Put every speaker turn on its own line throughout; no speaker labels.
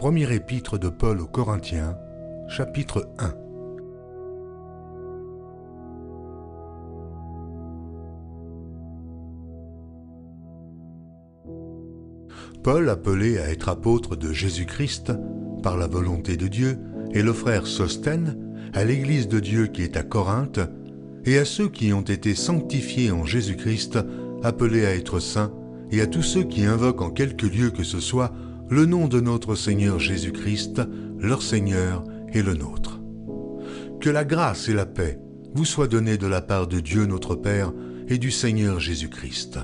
Première épître de Paul aux Corinthiens, chapitre 1. Paul, appelé à être apôtre de Jésus-Christ par la volonté de Dieu, et le frère Sosthène, à l'Église de Dieu qui est à Corinthe, et à ceux qui ont été sanctifiés en Jésus-Christ, appelés à être saints, et à tous ceux qui invoquent en quelque lieu que ce soit le nom de notre Seigneur Jésus-Christ, leur Seigneur et le nôtre. Que la grâce et la paix vous soient données de la part de Dieu notre Père et du Seigneur Jésus-Christ.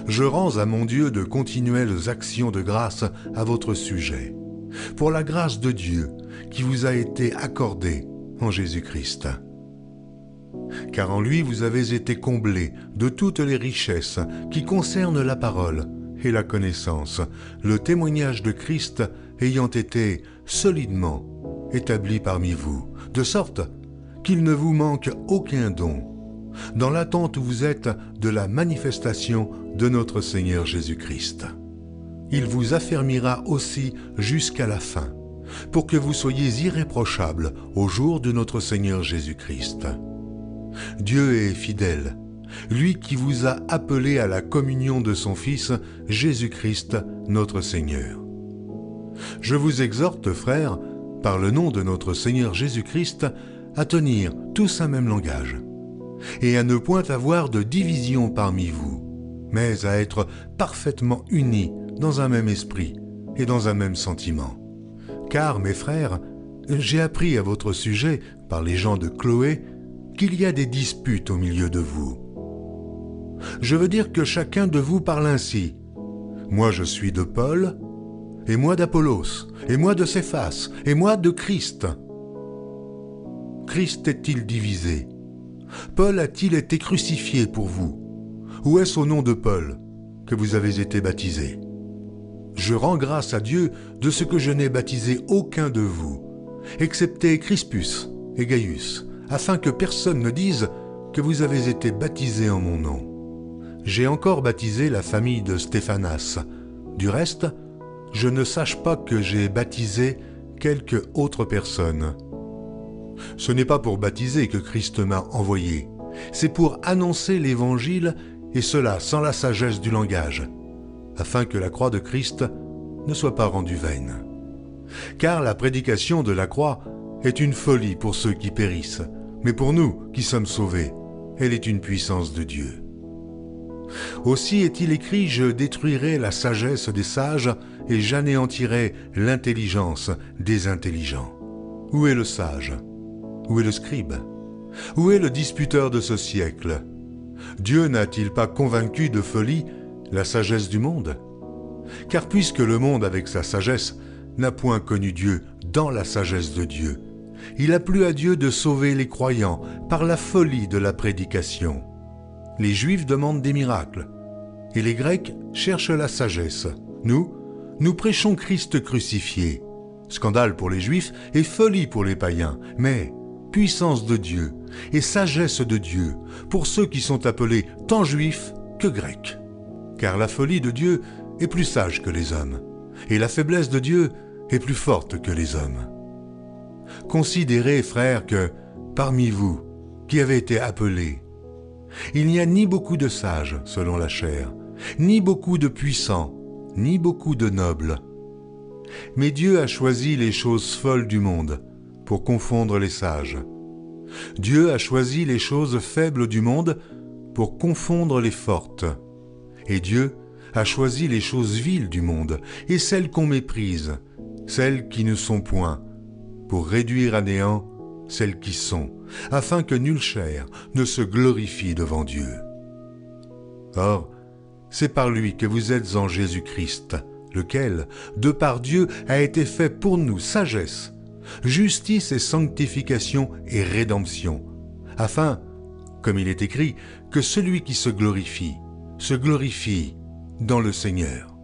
Je rends à mon Dieu de continuelles actions de grâce à votre sujet, pour la grâce de Dieu qui vous a été accordée en Jésus-Christ. Car en lui vous avez été comblés de toutes les richesses qui concernent la parole et la connaissance, le témoignage de Christ ayant été solidement établi parmi vous, de sorte qu'il ne vous manque aucun don, dans l'attente où vous êtes de la manifestation de notre Seigneur Jésus-Christ. Il vous affermira aussi jusqu'à la fin, pour que vous soyez irréprochables au jour de notre Seigneur Jésus-Christ. Dieu est fidèle, lui qui vous a appelé à la communion de son Fils, Jésus-Christ, notre Seigneur. Je vous exhorte, frères, par le nom de notre Seigneur Jésus-Christ, à tenir tous un même langage, et à ne point avoir de division parmi vous, mais à être parfaitement unis dans un même esprit et dans un même sentiment. Car, mes frères, j'ai appris à votre sujet, par les gens de Chloé, qu'il y a des disputes au milieu de vous. Je veux dire que chacun de vous parle ainsi. Moi je suis de Paul, et moi d'Apollos, et moi de Céphas, et moi de Christ. Christ est-il divisé? Paul a-t-il été crucifié pour vous? Ou est-ce au nom de Paul que vous avez été baptisés? Je rends grâce à Dieu de ce que je n'ai baptisé aucun de vous, excepté Crispus et Gaius, afin que personne ne dise que vous avez été baptisés en mon nom. J'ai encore baptisé la famille de Stéphanas. Du reste, je ne sache pas que j'ai baptisé quelque autre personne. Ce n'est pas pour baptiser que Christ m'a envoyé, c'est pour annoncer l'Évangile, et cela sans la sagesse du langage, afin que la croix de Christ ne soit pas rendue vaine. Car la prédication de la croix est une folie pour ceux qui périssent, mais pour nous qui sommes sauvés, elle est une puissance de Dieu. Aussi est-il écrit, je détruirai la sagesse des sages et j'anéantirai l'intelligence des intelligents. Où est le sage? Où est le scribe? Où est le disputeur de ce siècle? Dieu n'a-t-il pas convaincu de folie la sagesse du monde? Car puisque le monde avec sa sagesse n'a point connu Dieu dans la sagesse de Dieu, il a plu à Dieu de sauver les croyants par la folie de la prédication. Les Juifs demandent des miracles, et les Grecs cherchent la sagesse. Nous prêchons Christ crucifié. Scandale pour les Juifs et folie pour les païens, mais puissance de Dieu et sagesse de Dieu pour ceux qui sont appelés tant Juifs que Grecs. Car la folie de Dieu est plus sage que les hommes, et la faiblesse de Dieu est plus forte que les hommes. Considérez, frères, que parmi vous, qui avez été appelés, il n'y a ni beaucoup de sages, selon la chair, ni beaucoup de puissants, ni beaucoup de nobles. Mais Dieu a choisi les choses folles du monde pour confondre les sages. Dieu a choisi les choses faibles du monde pour confondre les fortes. Et Dieu a choisi les choses viles du monde et celles qu'on méprise, celles qui ne sont point, pour réduire à néant celles qui sont, afin que nulle chair ne se glorifie devant Dieu. Or, c'est par lui que vous êtes en Jésus-Christ, lequel, de par Dieu, a été fait pour nous sagesse, justice et sanctification et rédemption, afin, comme il est écrit, que celui qui se glorifie dans le Seigneur.